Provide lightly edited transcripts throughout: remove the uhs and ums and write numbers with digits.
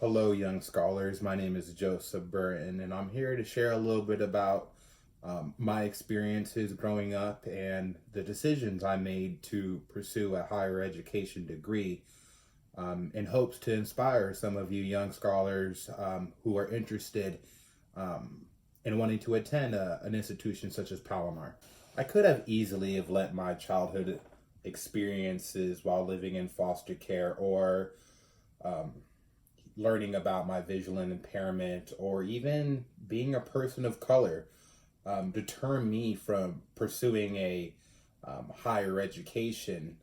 Hello, young scholars. My name is Joseph Burton, and I'm here to share a little bit about my experiences growing up and the decisions I made to pursue a higher education degree in hopes to inspire some of you young scholars who are interested um, in wanting to attend an institution such as Palomar. I could have easily have let my childhood experiences while living in foster care or um, learning about my visual impairment or even being a person of color deter me from pursuing a higher education.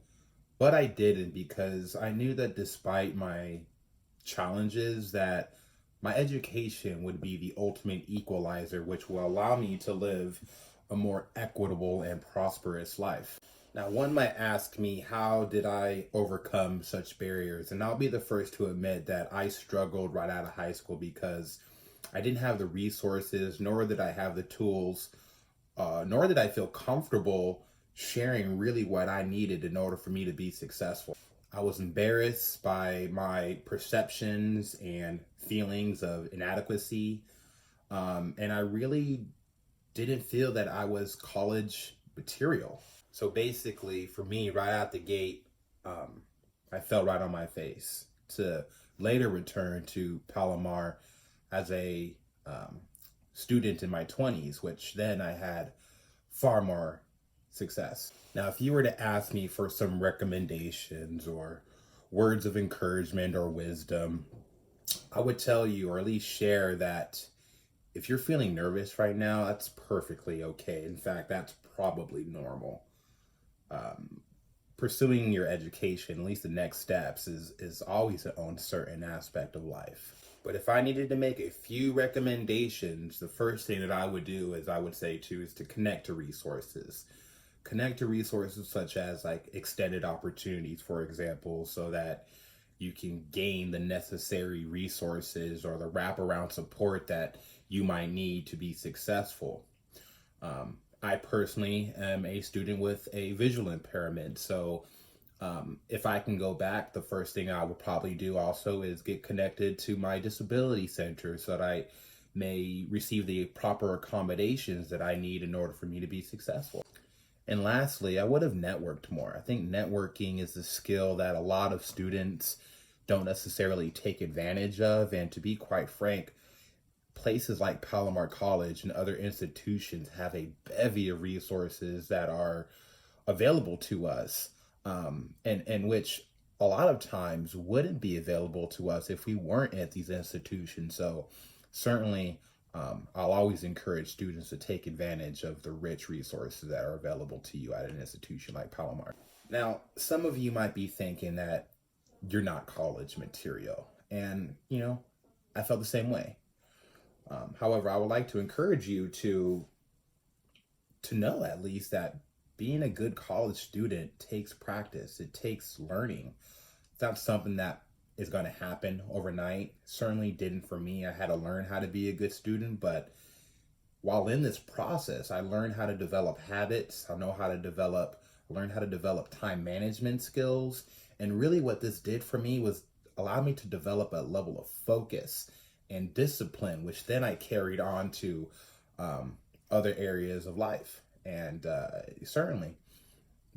But I didn't because I knew that despite my challenges that my education would be the ultimate equalizer which will allow me to live a more equitable and prosperous life. Now, one might ask me, how did I overcome such barriers? And I'll be the first to admit that I struggled right out of high school because I didn't have the resources, nor did I have the tools, nor did I feel comfortable sharing really what I needed in order for me to be successful. I was embarrassed by my perceptions and feelings of inadequacy, and I really didn't feel that I was college material. So basically, for me, right out the gate, um, I fell right on my face to later return to Palomar as a um, student in my 20s, which then I had far more success. Now, if you were to ask me for some recommendations or words of encouragement or wisdom, I would tell you, or at least share, that if you're feeling nervous right now, that's perfectly okay. In fact, that's probably normal. Um, Pursuing your education, at least the next steps, is always an uncertain aspect of life. But if I needed to make a few recommendations, the first thing that I would do is I would say is to connect to resources. Connect to resources such as like extended opportunities, for example, so that you can gain the necessary resources or the wraparound support that you might need to be successful. I personally am a student with a visual impairment, so if I can go back, the first thing I would probably do also is get connected to my disability center so that I may receive the proper accommodations that I need in order for me to be successful. And lastly, I would have networked more. I think networking is a skill that a lot of students don't necessarily take advantage of. And to be quite frank, places like Palomar College and other institutions have a bevy of resources that are available to us, and which a lot of times wouldn't be available to us if we weren't at these institutions. So certainly, I'll always encourage students to take advantage of the rich resources that are available to you at an institution like Palomar. Now, some of you might be thinking that you're not college material, and I felt the same way. However, I would like to encourage you to know at least that being a good college student takes practice. It takes learning. It's not something that is going to happen overnight. Certainly didn't for me. I had to learn how to be a good student, but while in this process, I learned how to develop habits. Learn how to develop time management skills. And really what this did for me was allow me to develop a level of focus and discipline, which then I carried on to other areas of life. And certainly,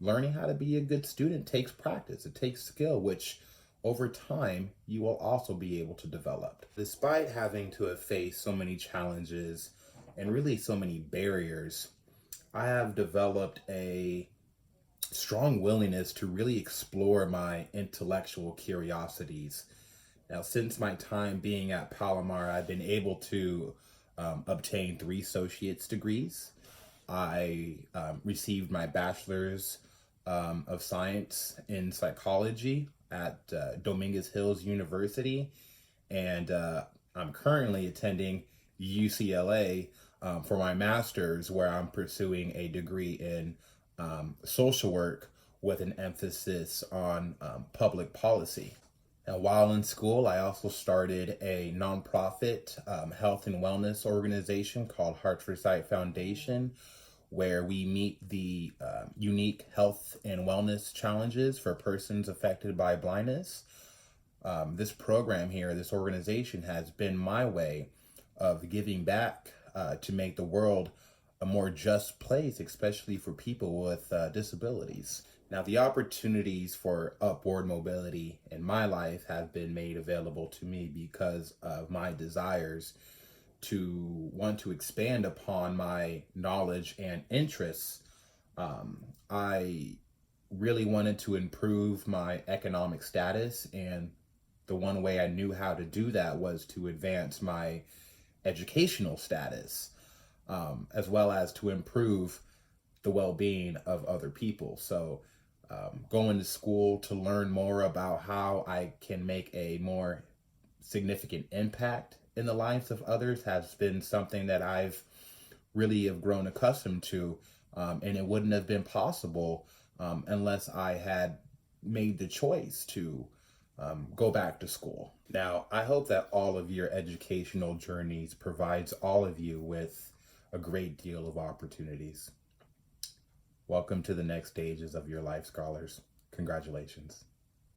learning how to be a good student takes practice, it takes skill, which over time you will also be able to develop. Despite having to have faced so many challenges and really so many barriers, I have developed a strong willingness to really explore my intellectual curiosities. Now, since my time being at Palomar, I've been able to obtain 3 associate's degrees. I received my bachelor's of science in psychology at Dominguez Hills University, and I'm currently attending UCLA for my master's, where I'm pursuing a degree in social work with an emphasis on public policy. Now, while in school, I also started a nonprofit health and wellness organization called Heart for Sight Foundation, where we meet the unique health and wellness challenges for persons affected by blindness. This program here, this organization has been my way of giving back to make the world a more just place, especially for people with disabilities. Now, the opportunities for upward mobility in my life have been made available to me because of my desires to want to expand upon my knowledge and interests. I really wanted to improve my economic status, and the one way I knew how to do that was to advance my educational status, as well as to improve the well-being of other people. So going to school to learn more about how I can make a more significant impact in the lives of others has been something that I've really have grown accustomed to, and it wouldn't have been possible unless I had made the choice to go back to school. Now, I hope that all of your educational journeys provides all of you with a great deal of opportunities. Welcome to the next stages of your life, scholars. Congratulations.